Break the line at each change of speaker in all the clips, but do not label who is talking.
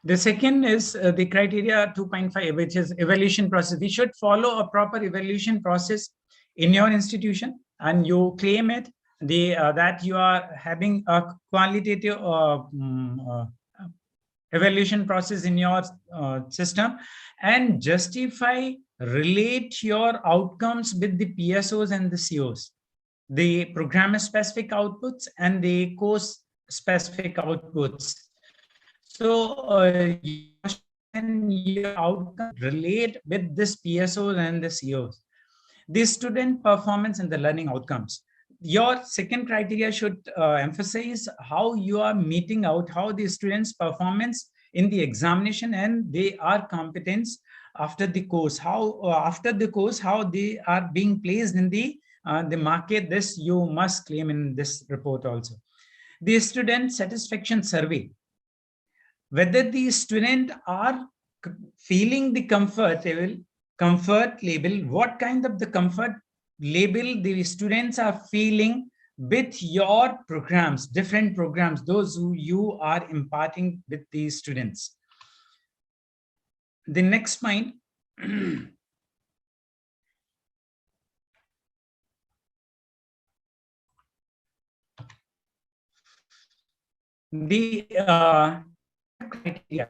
The second is the criteria 2.5, which is evaluation process. We should follow a proper evaluation process in your institution, and you claim it that you are having a qualitative evaluation process in your system, and justify, relate your outcomes with the PSOs and the COs, the program specific outputs and the course specific outputs. So your outcome relate with this PSOs and the COs, the student performance and the learning outcomes. Your second criteria should emphasize how you are meeting out, how the students' performance in the examination and they are competence after the course, how how they are being placed in the market. This you must claim in this report also. The student satisfaction survey, whether the student are feeling the comfort label, what kind of the comfort label the students are feeling with your programs, different programs, those who you are imparting with these students. The next point, the criteria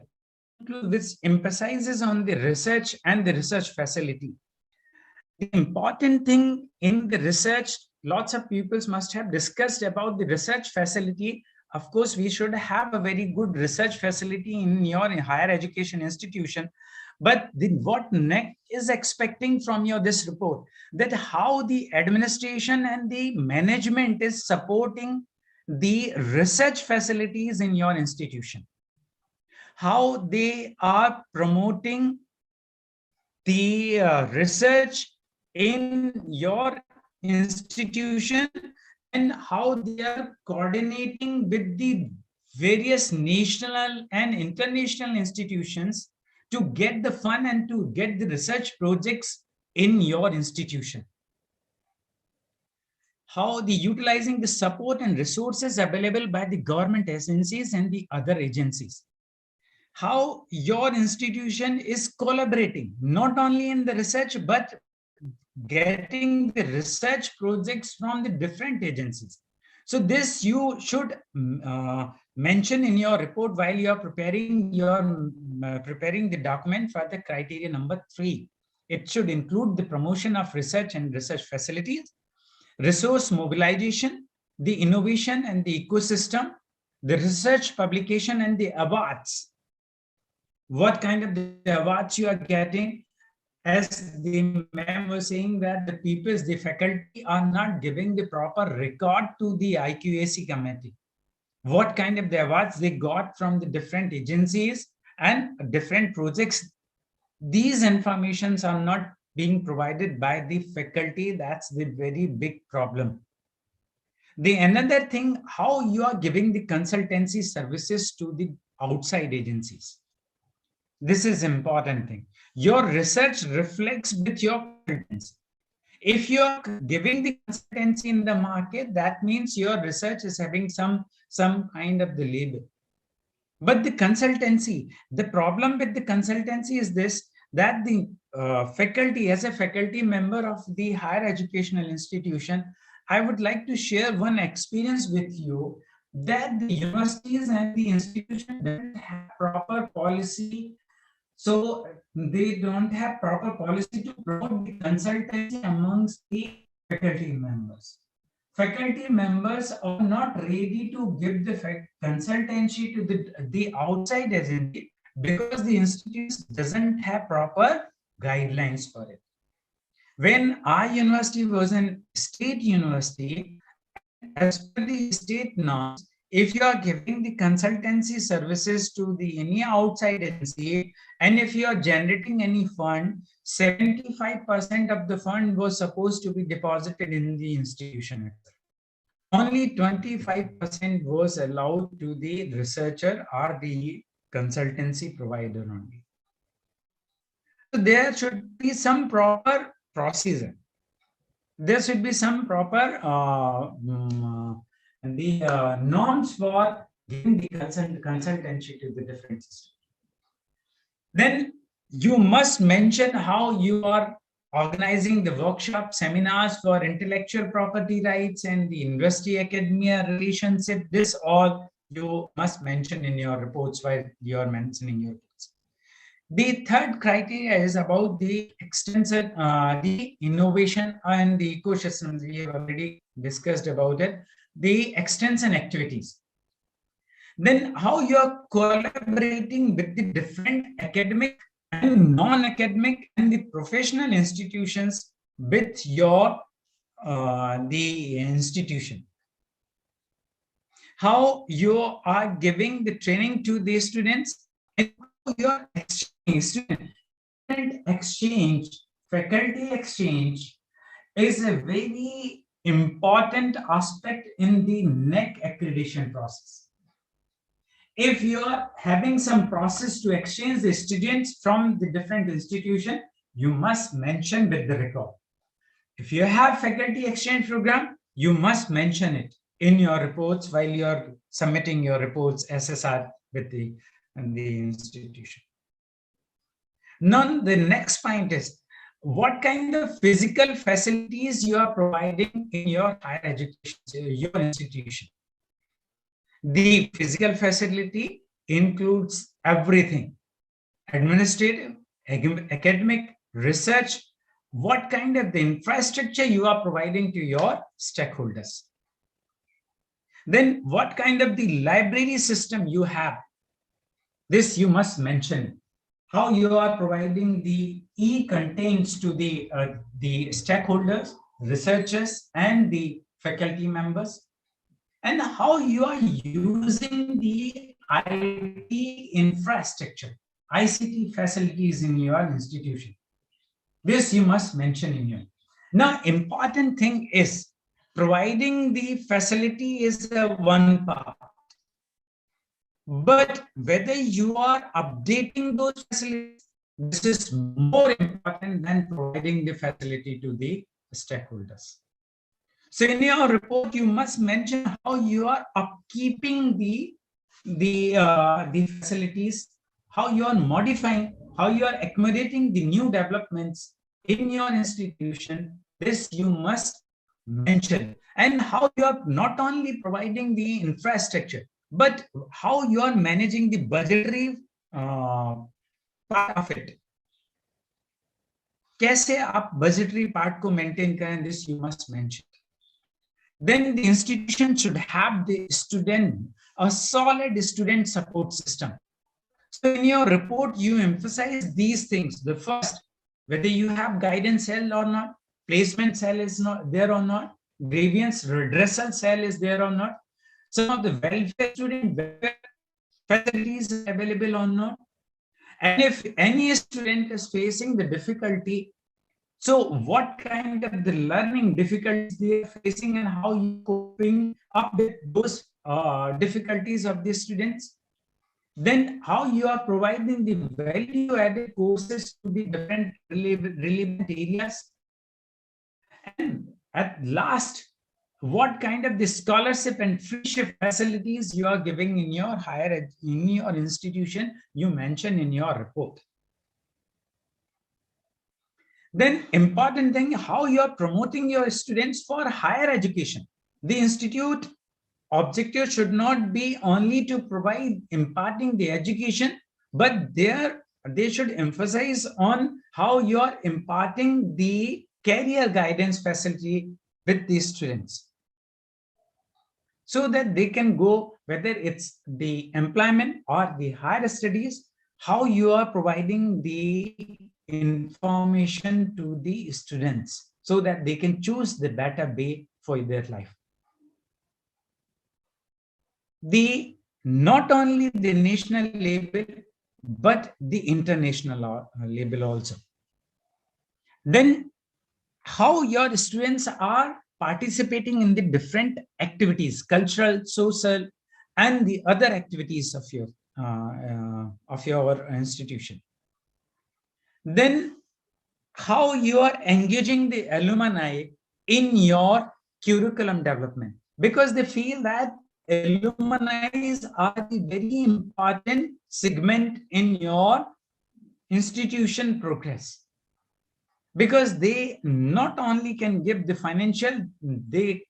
which emphasizes on the research and the research facility. The important thing in the research, lots of pupils must have discussed about the research facility. Of course, we should have a very good research facility in your higher education institution. But what NEC is expecting from your this report, that how the administration and the management is supporting the research facilities in your institution, how they are promoting the research in your institution, and how they are coordinating with the various national and international institutions to get the fund and to get the research projects in your institution. How the utilizing the support and resources available by the government agencies and the other agencies. How your institution is collaborating, not only in the research, but getting the research projects from the different agencies. So this you should mention in your report while you are preparing the document for the criteria number 3. It should include the promotion of research and research facilities, resource mobilization, the innovation and the ecosystem, the research publication and the awards. What kind of the awards you are getting? As the ma'am was saying that the people, the faculty are not giving the proper record to the IQAC committee. What kind of the awards they got from the different agencies and different projects. These informations are not being provided by the faculty. That's the very big problem. The another thing, how you are giving the consultancy services to the outside agencies. This is important thing. Your research reflects with your consultancy. If you are giving the consultancy in the market, that means your research is having some kind of the label. But the consultancy, the problem with the consultancy is this, that the faculty, as a faculty member of the higher educational institution, I would like to share one experience with you, that the universities and the institution don't have proper policy. So they don't have proper policy to promote the consultancy amongst the faculty members. Faculty members are not ready to give the consultancy to the outside agency because the institute doesn't have proper guidelines for it. When our university was a state university, as per the state norms, if you are giving the consultancy services to the any outside agency, and if you are generating any fund, 75% of the fund was supposed to be deposited in the institution. Only 25% was allowed to the researcher or the consultancy provider only. So there should be some proper procedure. There should be some proper norms for giving the consultancy to the different systems. Then you must mention how you are organizing the workshop seminars for intellectual property rights and the industry academia relationship. This all you must mention in your reports while you are mentioning your reports. The third criteria is about the extensive, the innovation and the ecosystems. We have already discussed about it. The extension activities. Then how you are collaborating with the different academic and non-academic and the professional institutions with your the institution. How you are giving the training to the students and how you are exchanging student exchange, faculty exchange is a very important aspect in the NEC accreditation process. If you are having some process to exchange the students from the different institution, you must mention with the record. If you have faculty exchange program, you must mention it in your reports while you are submitting your reports SSR with the institution. Now, the next point is what kind of physical facilities you are providing in your higher education, your institution. The physical facility includes everything: administrative, academic, research. What kind of the infrastructure you are providing to your stakeholders. Then what kind of the library system you have. This you must mention. How you are providing the e-contents to the stakeholders, researchers, and the faculty members. And how you are using the IT infrastructure, ICT facilities in your institution. This you must mention in your. Now, important thing is providing the facility is one part. But whether you are updating those facilities, this is more important than providing the facility to the stakeholders. So in your report, you must mention how you are upkeeping the facilities, how you are modifying, how you are accommodating the new developments in your institution. This you must mention, and how you are not only providing the infrastructure, but how you are managing the budgetary part of it. कैसे आप budgetary part को maintain करें, this you must mention. Then the institution should have the a solid student support system. So in your report, you emphasize these things. The first, whether you have guidance cell or not, placement cell is not there or not, grievance redressal cell is there or not, some of the welfare student welfare facilities available or not, and if any student is facing the difficulty, so what kind of the learning difficulties they are facing and how you coping up with those difficulties of the students. Then how you are providing the value added courses to the different relevant areas. And at last, what kind of the scholarship and freeship facilities you are giving in your in your institution, you mention in your report. Then important thing, how you are promoting your students for higher education. The institute objective should not be only to provide imparting the education, but they should emphasize on how you are imparting the career guidance facility with these students, so that they can go, whether it's the employment or the higher studies, how you are providing the information to the students so that they can choose the better way for their life. Not only the national label, but the international label also. Then how your students are participating in the different activities, cultural, social, and the other activities of your institution. Then how you are engaging the alumni in your curriculum development, because they feel that alumni are the very important segment in your institution progress, because they not only can give the financial, they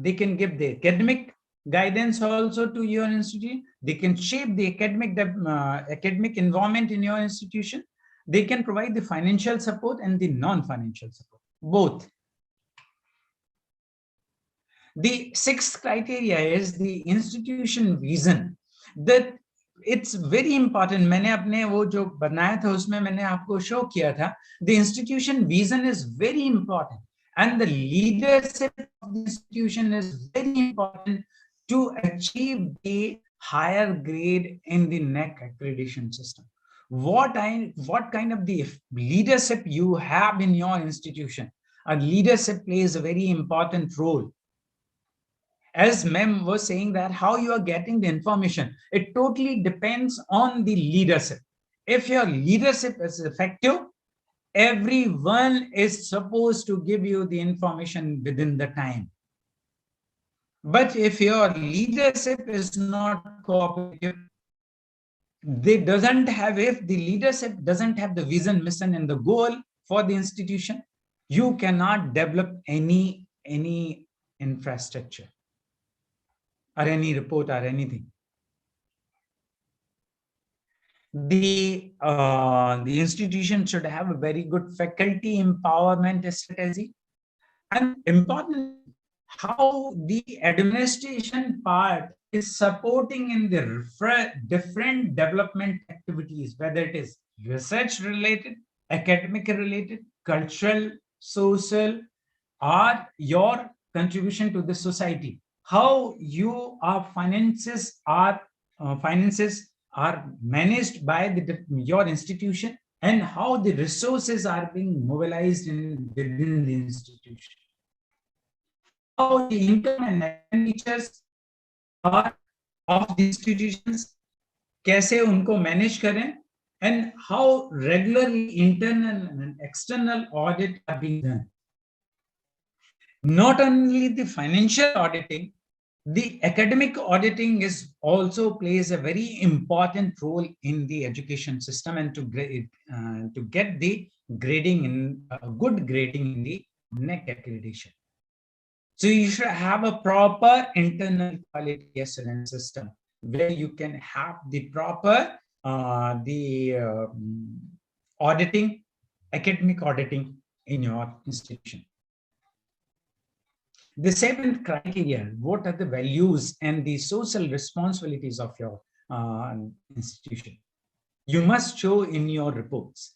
can give the academic guidance also to your institute. They can shape the academic environment in your institution. They can provide the financial support and the non-financial support, both. The sixth criteria is the institution vision. That it's very important. मैंने अपने वो जो बनाया था उसमें मैंने आपको show किया था. The institution vision is very important, and the leadership of the institution is very important to achieve the higher grade in the NEC accreditation system. What kind of the leadership you have in your institution? A leadership plays a very important role. As Mem was saying, that how you are getting the information, it totally depends on the leadership. If your leadership is effective, everyone is supposed to give you the information within the time. But if your leadership is not cooperative, if the leadership doesn't have the vision, mission, and the goal for the institution, you cannot develop any infrastructure or any report or anything. The institution should have a very good faculty empowerment strategy, and important how the administration part is supporting in the different development activities, whether it is research related, academic related, cultural, social, or your contribution to the society. How your finances are managed by your institution, and how the resources are being mobilized within the institution. How the income and expenditures are of the institutions, कैसे उनको manage करें, and how regularly internal and external audit are being done. Not only the financial auditing, the academic auditing is also plays a very important role in the education system, and to get the grading in good grading in the NEC accreditation. So you should have a proper internal quality assurance system where you can have the proper auditing, academic auditing in your institution. The seventh criteria, what are the values and the social responsibilities of your institution? You must show in your reports.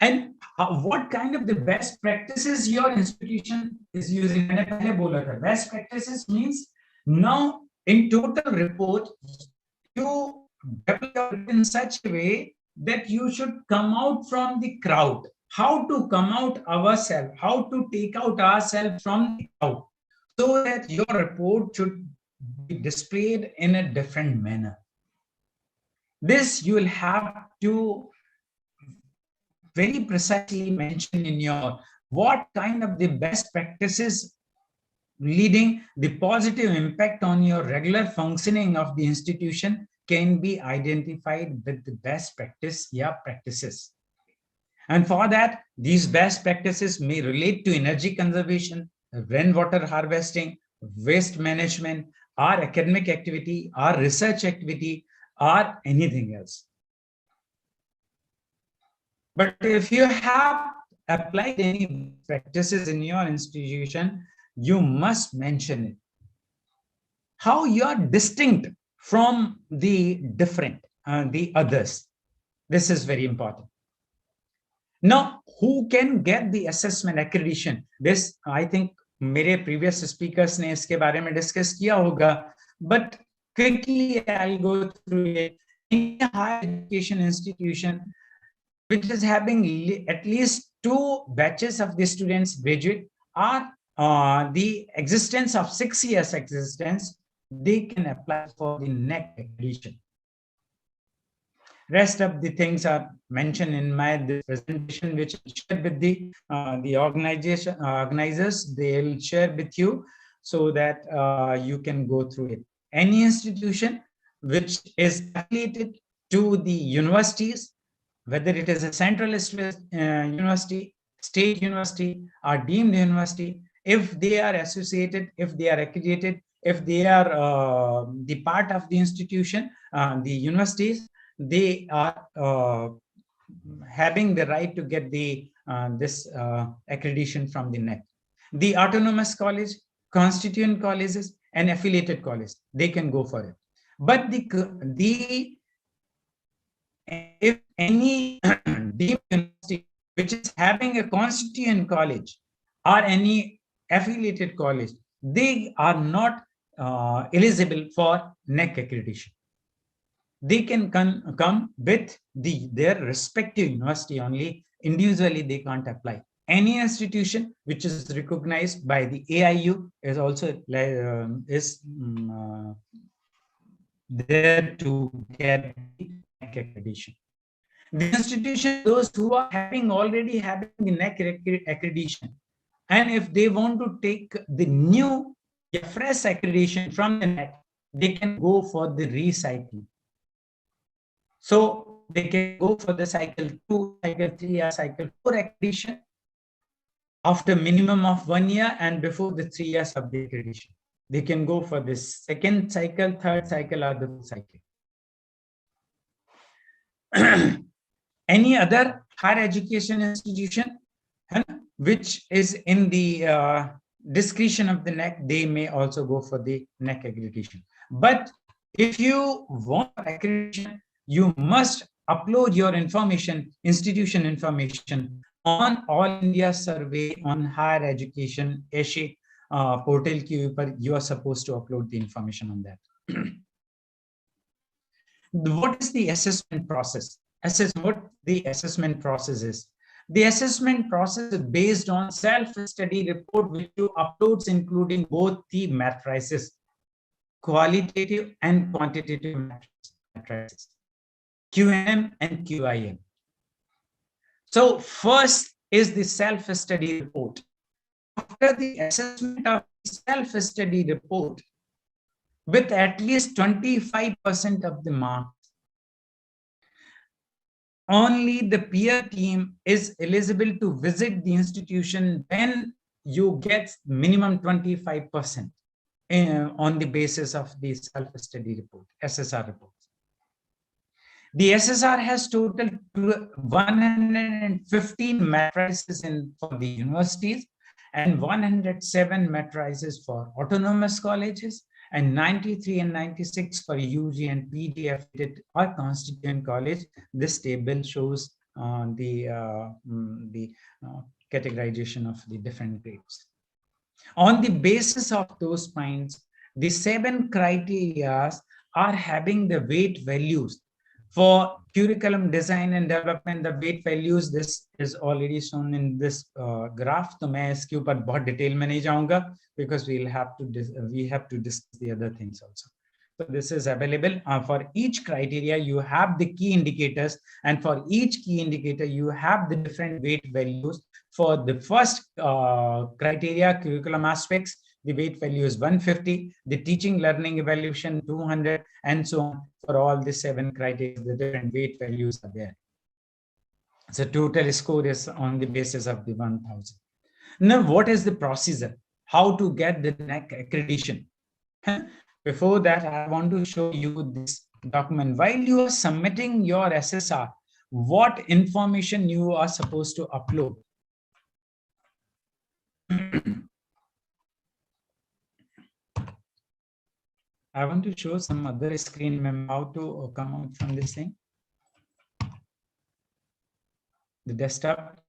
And what kind of the best practices your institution is using? Best practices means now in total report, you develop it in such a way that you should come out from the crowd. How to come out ourselves, how to take out ourselves from the crowd, so that your report should be displayed in a different manner. This you will have to very precisely mention in your what kind of the best practices leading the positive impact on your regular functioning of the institution can be identified with the best practices. And for that, these best practices may relate to energy conservation, rainwater harvesting, waste management, or academic activity, or research activity, or anything else. But if you have applied any practices in your institution, you must mention it. How you are distinct from the others. This is very important. Now, who can get the assessment accreditation? This, I think, मेरे previous speakers ने इसके बारे में discuss किया होगा, but quickly I'll go through it. In a higher education institution, which is having at least 2 batches of the students graduate, or the existence of 6 years existence, they can apply for the NEC accreditation. Rest of the things are mentioned in my presentation, which I shared with the organizers. They'll share with you so that you can go through it. Any institution which is affiliated to the universities, whether it is a centralist university, state university, or deemed university, if they are associated, if they are accredited, if they are the part of the institution, the universities, they are having the right to get the this accreditation from the NEC. The autonomous college, constituent colleges, and affiliated colleges, they can go for it. But the if any deemed university which is having a constituent college or any affiliated college, they are not eligible for NEC accreditation. They can come with their respective university only. Individually, they can't apply. Any institution which is recognized by the AIU is also there to get the NEC accreditation. The institution, those who are already having the NEC accreditation, and if they want to take the new fresh accreditation from the NEC, they can go for the recycling. So they can go for the cycle 2, cycle 3, or cycle 4 accreditation after minimum of 1 year and before the 3 years of the accreditation. They can go for this second cycle, third cycle, or the fourth cycle. Any other higher education institution which is in the discretion of the NEC, they may also go for the NEC accreditation. But if you want accreditation, you must upload your information, institution information, on All India Survey on Higher Education ASHE portal के ऊपर you are supposed to upload the information on that. What is the assessment process? What the assessment process is? The assessment process is based on self-study report which you uploads, including both the matrices, qualitative and quantitative matrices, QM and QIM. So first is the self-study report. After the assessment of the self-study report, with at least 25% of the marks, only the peer team is eligible to visit the institution when you get minimum 25% on the basis of the self-study report, SSR report. The SSR has total 115 matrices for the universities and 107 matrices for autonomous colleges, and 93 and 96 for UG and PG affiliated or constituent college. This table shows the categorization of the different grades. On the basis of those points, the 7 criteria are having the weight values. For curriculum design and development, the weight values, this is already shown in this graph. तो मैं इसके ऊपर बहुत detail में नहीं जाऊंगा because we have to discuss the other things also. So this is available for each criteria. You have the key indicators, and for each key indicator, you have the different weight values. For the first criteria, curriculum aspects, the weight value is 150, the teaching learning evaluation 200, and so on. For all the 7 criteria, the different weight values are there. So total score is on the basis of the 1000. Now, what is the procedure? How to get the NEC accreditation? Before that, I want to show you this document. While you are submitting your SSR, what information you are supposed to upload? I want to show some other screen how to come out from this thing. The desktop.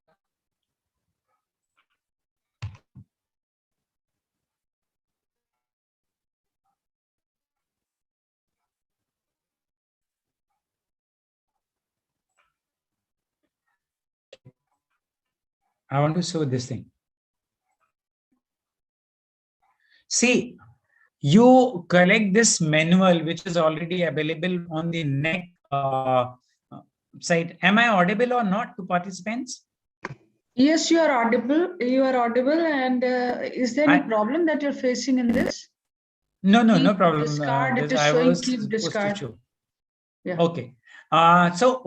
I want to show this thing. See, you collect this manual, which is already available on the NEC site. Am I audible or not to participants?
Yes, you are audible. You are audible. And is there any problem that you're facing in this?
No problem.
Discard. It is showing keep discard.
Yeah. Okay. So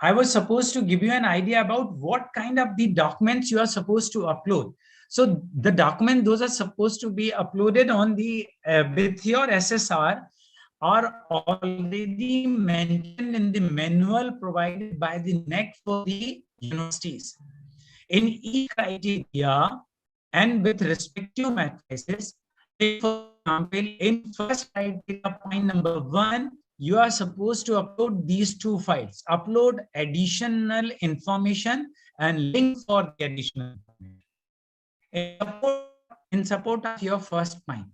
I was supposed to give you an idea about what kind of the documents you are supposed to upload. So the document, those are supposed to be uploaded on the with your SSR, are already mentioned in the manual provided by the NEC for the universities. In each criteria and with respective matrices, take for example, in first criteria, point number 1, you are supposed to upload these two files, upload additional information and link for the additional information. In support of your first point.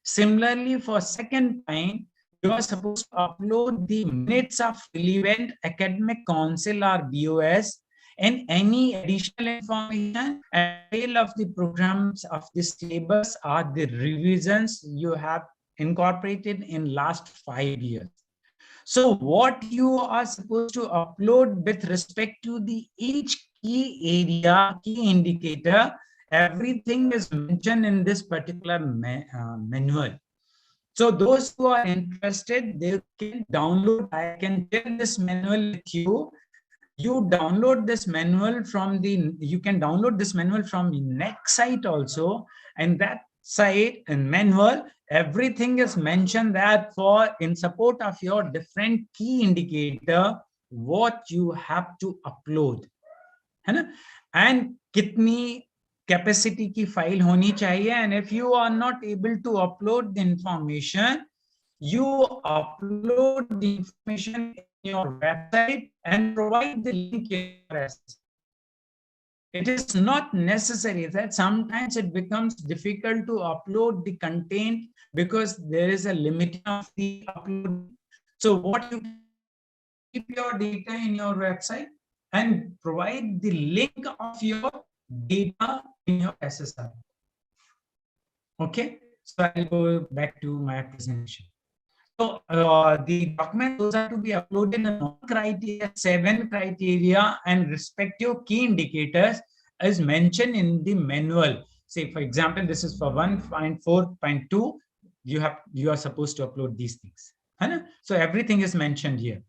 Similarly, for second point, you are supposed to upload the minutes of relevant academic council or BOS and any additional information and detail of the programs of the syllabus or the revisions you have incorporated in last 5 years. So what you are supposed to upload with respect to the each key area, key indicator, everything is mentioned in this particular manual. So those who are interested, they can download. I can share this manual with you. You download this manual from you can download this manual from the next site also, and that site and manual, everything is mentioned that for in support of your different key indicator, what you have to upload, है ना? And kitni capacity की file होनी चाहिए, and if you are not able to upload the information, you upload the information in your website and provide the link in your SSR. It is not necessary that sometimes it becomes difficult to upload the content because there is a limit of the upload. So what you keep your data in your website and provide the link of your data in your SSR. Okay, so I'll go back to my presentation. So the documents, those are to be uploaded in all criteria, 7 criteria and respective key indicators as mentioned in the manual. Say, for example, this is for 1.4.2. You are supposed to upload these things. So everything is mentioned here.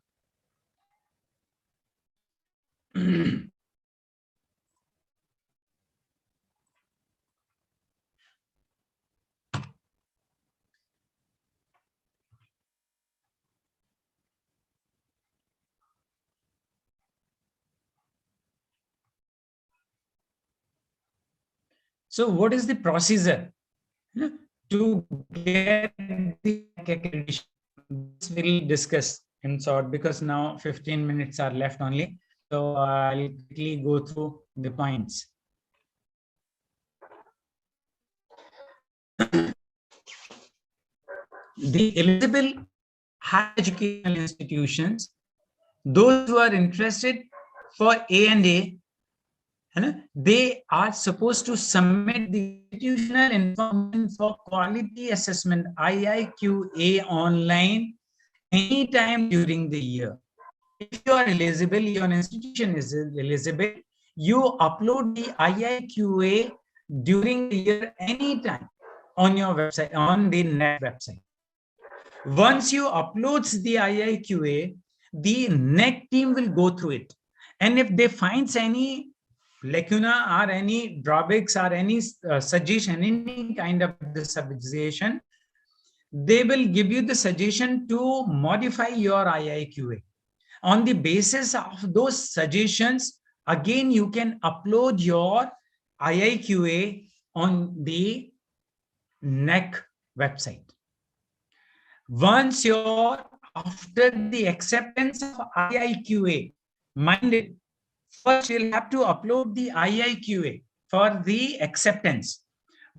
So what is the procedure to get the accreditation? This we'll discuss in short because now 15 minutes are left only. So I'll quickly go through the points. The eligible higher educational institutions, those who are interested for A&A, they are supposed to submit the institutional information for quality assessment IIQA online anytime during the year. If you are eligible, your institution is eligible, you upload the IIQA during the year anytime on your website, on the NEC website. Once you upload the IIQA, the NEC team will go through it. And if they find any lacuna or any drawbacks or any suggestion, any kind of the suggestion, they will give you the suggestion to modify your IIQA. On the basis of those suggestions, again, you can upload your IIQA on the NEC website. Once you're after the acceptance of IIQA, mind it, first you'll have to upload the IIQA for the acceptance.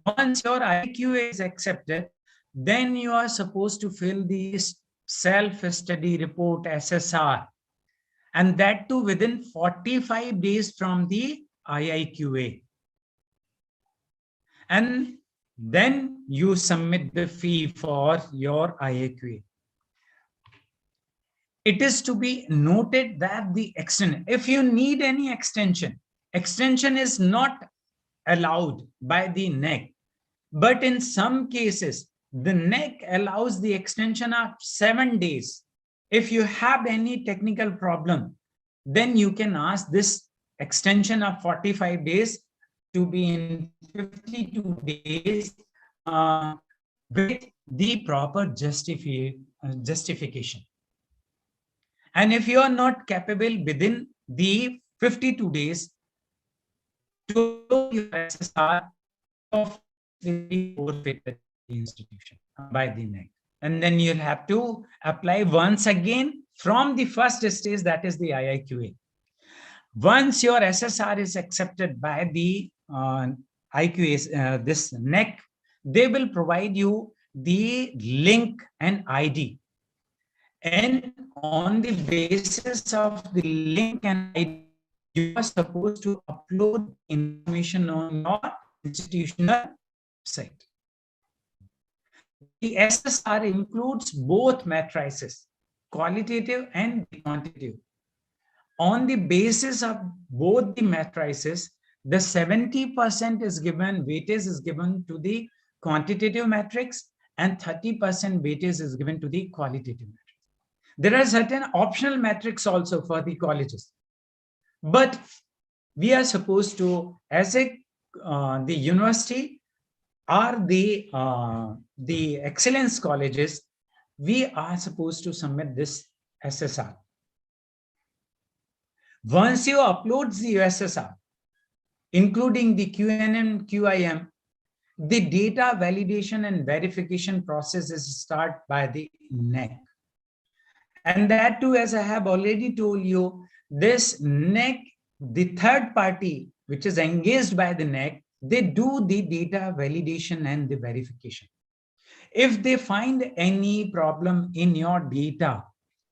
Once your IIQA is accepted, then you are supposed to fill the self-study report SSR, and that too within 45 days from the IIQA. And then you submit the fee for your IIQA. It is to be noted that the extension, if you need any extension, extension is not allowed by the NEC. But in some cases, the NEC allows the extension of 7 days. If you have any technical problem, then you can ask this extension of 45 days to be in 52 days with the proper justification. And if you are not capable within the 52 days to upload your SSR, of will be forfeited the institution by the NEC. And then you'll have to apply once again from the first stage, that is the IIQA. Once your SSR is accepted by the IQA, this NEC, they will provide you the link and ID. And on the basis of the link and ID, you are supposed to upload information on your institutional website. The SSR includes both matrices, qualitative and quantitative. On the basis of both the matrices, the 70% is given, weightage is given to the quantitative matrix, and 30% weightage is given to the qualitative matrix. There are certain optional metrics also for the colleges, but we are supposed to, as a the university or the excellence colleges, we are supposed to submit this SSR. Once you upload the SSR, including the QNM, QIM, the data validation and verification process is started by the NEC. And that too, as I have already told you, this NEC, the third party which is engaged by the NEC, they do the data validation and the verification. If they find any problem in your data,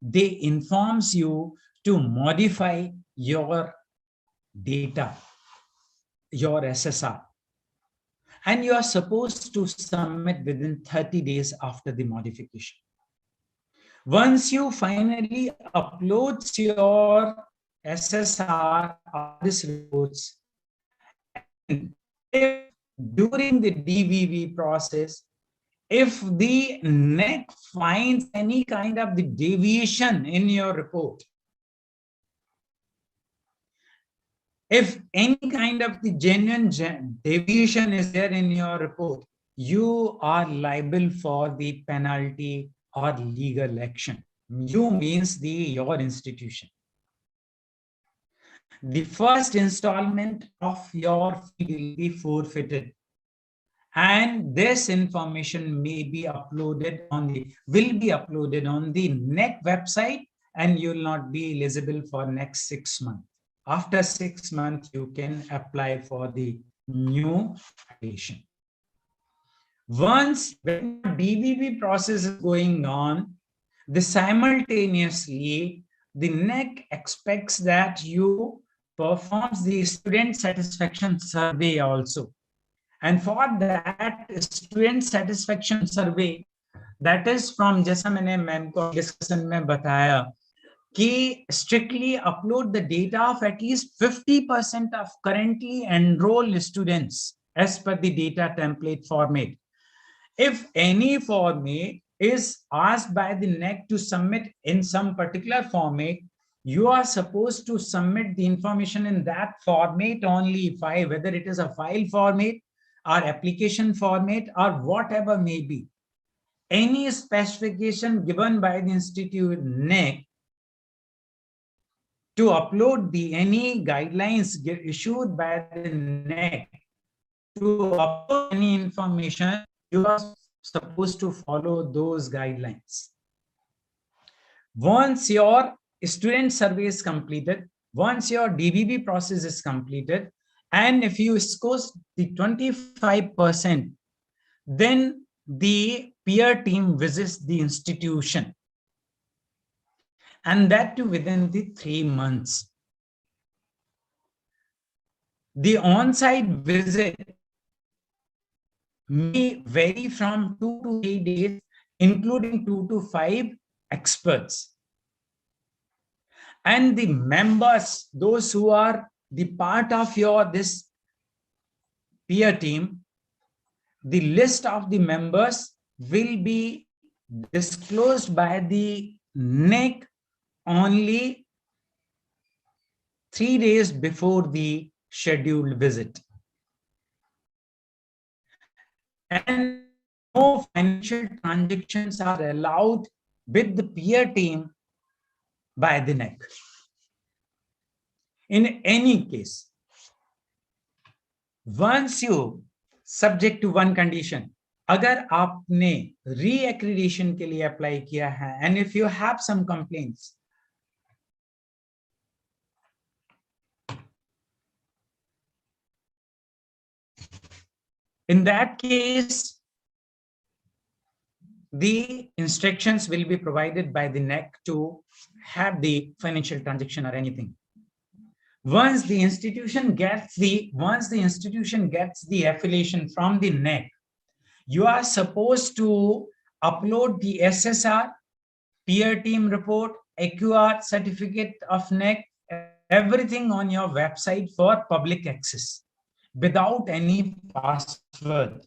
they informs you to modify your data, your SSR. And you are supposed to submit within 30 days after the modification. Once you finally upload your SSR or these reports, and if during the DVV process, if the NEC finds any kind of the deviation in your report, if any kind of the genuine deviation is there in your report, you are liable for the penalty or legal action. You means your institution. The first installment of your fee will be forfeited, and this information may be uploaded will be uploaded on the NEC website, and you will not be eligible for next 6 months. After 6 months, you can apply for the new accreditation. Once when the DVV process is going on, simultaneously the NEC expects that you performs the student satisfaction survey also. And for that student satisfaction survey, that is from, जैसा मैंने ma'am को discussion में बताया कि strictly upload the data of at least 50% of currently enrolled students as per the data template format. If any format is asked by the NEC to submit in some particular format, you are supposed to submit the information in that format only, whether it is a file format or application format or whatever may be. Any specification given by the institute NEC to upload any guidelines issued by the NEC to upload any information, you are supposed to follow those guidelines. Once your student survey is completed, once your DVB process is completed, and if you score the 25%, then the peer team visits the institution, and that too within the 3 months. The on-site visit may vary from 2 to 3 days, including 2 to 5 experts. And the members, those who are the part of this peer team, the list of the members will be disclosed by the NEC only 3 days before the scheduled visit. And no financial transactions are allowed with the peer team by the NEC. In any case, once you subject to one condition, अगर आपने re-accreditation के लिए apply किया है, and if you have some complaints, in that case, the instructions will be provided by the NEC to have the financial transaction or anything. Once the institution gets the affiliation from the NEC, you are supposed to upload the SSR, peer team report, AQR certificate of NEC, everything on your website for public access without any password.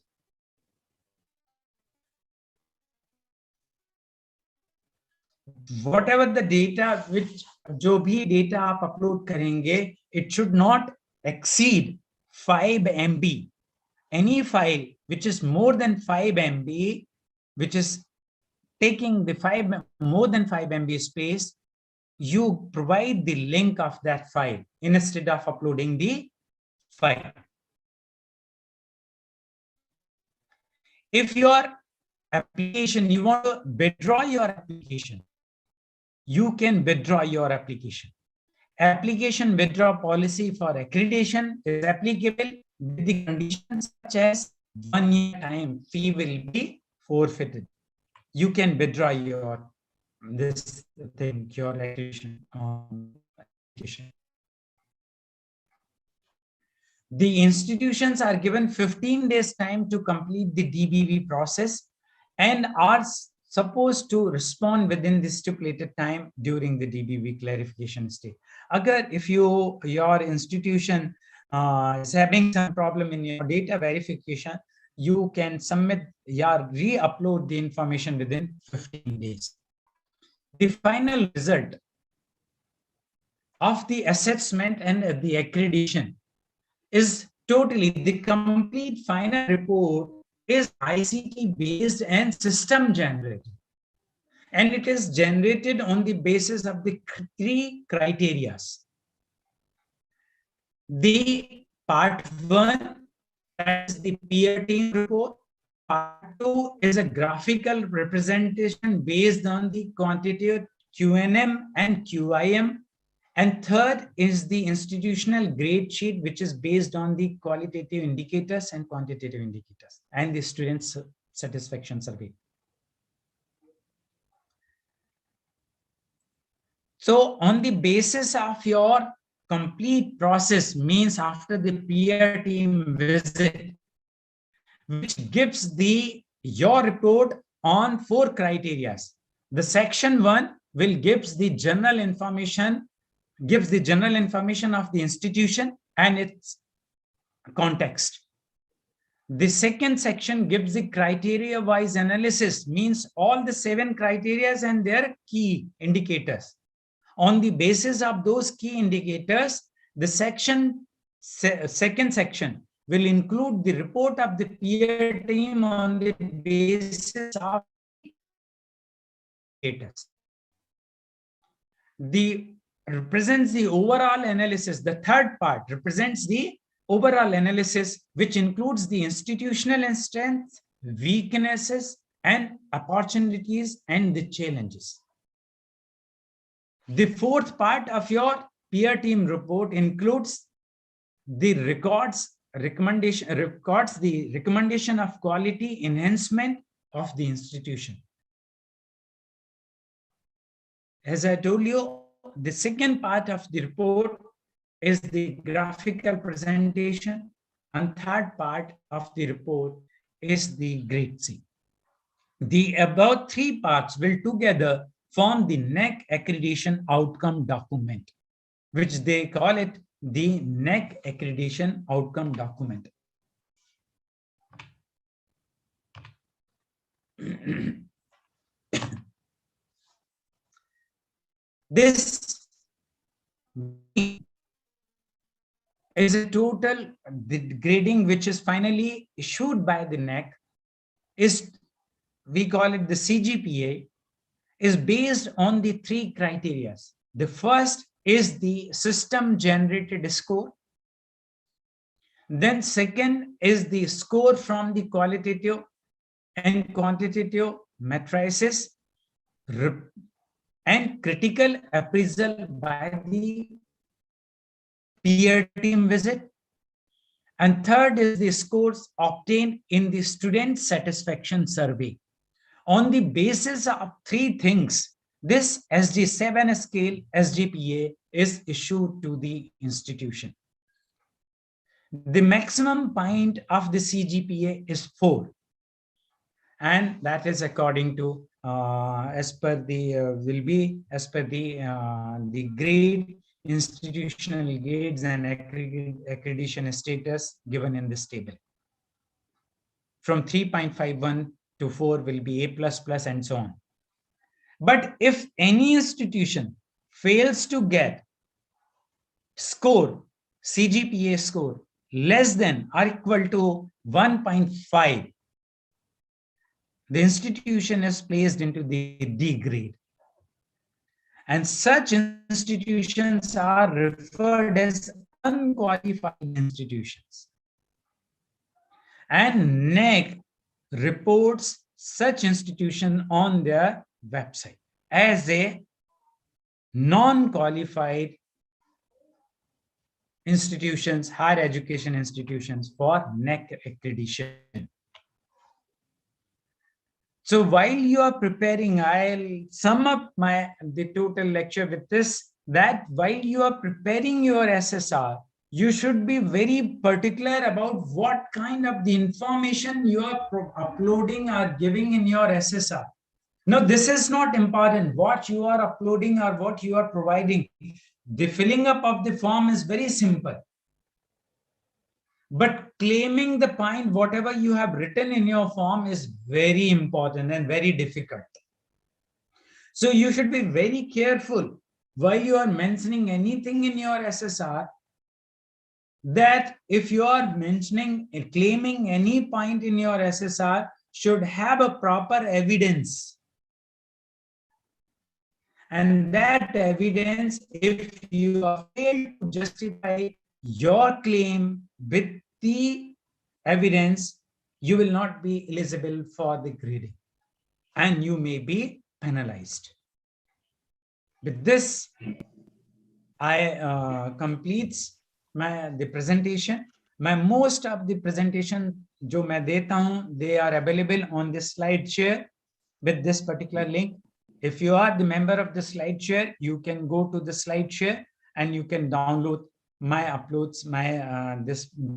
Whatever the data, which जो भी data आप upload करेंगे, it should not exceed 5 MB. Any file which is more than 5 MB, which is taking the more than 5 MB space, you provide the link of that file instead of uploading the file. If your application, you want to withdraw your application, you can withdraw your application. Application withdrawal policy for accreditation is applicable with the conditions such as 1 year time fee will be forfeited. You can withdraw your your accreditation application. The institutions are given 15 days time to complete the DBV process and are supposed to respond within the stipulated time during the DBV clarification stage. Agar if your institution is having some problem in your data verification, you can submit or re-upload the information within 15 days. The final result of the assessment and the accreditation is totally the complete final report is ICT based and system generated, and it is generated on the basis of the 3 criteria. The part 1, that is the peer team report. Part 2 is a graphical representation based on the quantitative QNM and QIM. And third is the institutional grade sheet, which is based on the qualitative indicators and quantitative indicators and the students' satisfaction survey. So on the basis of your complete process, means after the peer team visit, which gives your report on 4 criteria. The section 1 will gives the general information of the institution and its context. The second section gives the criteria-wise analysis, means all the 7 criteria and their key indicators. On the basis of those key indicators, the second section will include the report of the peer team on the basis of indicators. The represents the overall analysis. The third part represents the overall analysis, which includes the institutional strengths, weaknesses, and opportunities and the challenges. The fourth part of your peer team report includes the records the recommendation of quality enhancement of the institution. As I told you, the second part of the report is the graphical presentation, and third part of the report is the grade C. The above 3 parts will together form the NEC accreditation outcome document, which they call it the NEC accreditation outcome document. This is a total, the grading which is finally issued by the NEC is, we call it the CGPA, is based on the three criteria. The first is the system generated score. Then second is the score from the qualitative and quantitative matrices and critical appraisal by the peer team visit. And third is the scores obtained in the student satisfaction survey. On the basis of three things, this SD7 scale SGPA is issued to the institution. The maximum point of the CGPA is 4. And that is according to, as per the, will be as per the grade, institutional grades and accreditation status given in this table. From 3.51 to 4 will be A++ and so on. But if any institution fails to get score, CGPA score, less than or equal to 1.5, the institution is placed into the D grade. And such institutions are referred as unqualified institutions. And NEC reports such institution on their website as a non-qualified institutions, higher education institutions for NEC accreditation. So while you are preparing, I'll sum up the total lecture with this, that while you are preparing your SSR, you should be very particular about what kind of the information you are uploading or giving in your SSR. No, this is not important. What you are uploading or what you are providing, the filling up of the form is very simple. But claiming the point, whatever you have written in your form, is very important and very difficult. So you should be very careful while you are mentioning anything in your SSR, that if you are mentioning, claiming any point in your SSR, should have a proper evidence. And that evidence, if you are failed to justify your claim with the evidence, you will not be eligible for the grading and you may be penalized. With this, I completes the presentation. Most of the presentation जो मैं देता हूं, they are available on this slide share with this particular link. If you are the member of the slide share, you can go to the slide share and you can download my uploads,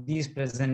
these presentations.